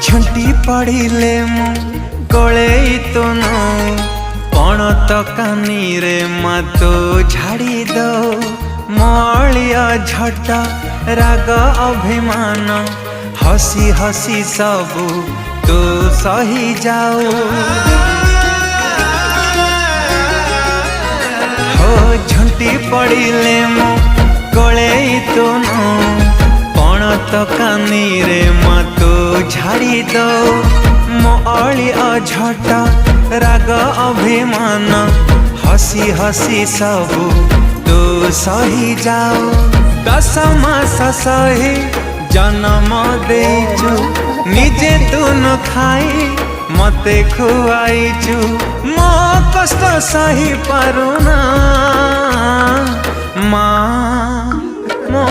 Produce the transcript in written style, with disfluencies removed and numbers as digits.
झुंटी पड़िले मु कोले तो नो पण तो कानी रे मतो झाड़ी दो मलिया झट राग अभिमान हसी हसी सबू तू सही जाओ हो झुंटी पड़िले मु कोले तो नो पण तो कानी रे मतो झाड़ी दो मलिया झट राग अभिमान हसी हसी सबू तू सही जाओ 10 मास सही जन्म देचु निजे तू न खाई मते खुआईचु मो कष्ट सही पारुना माँ मो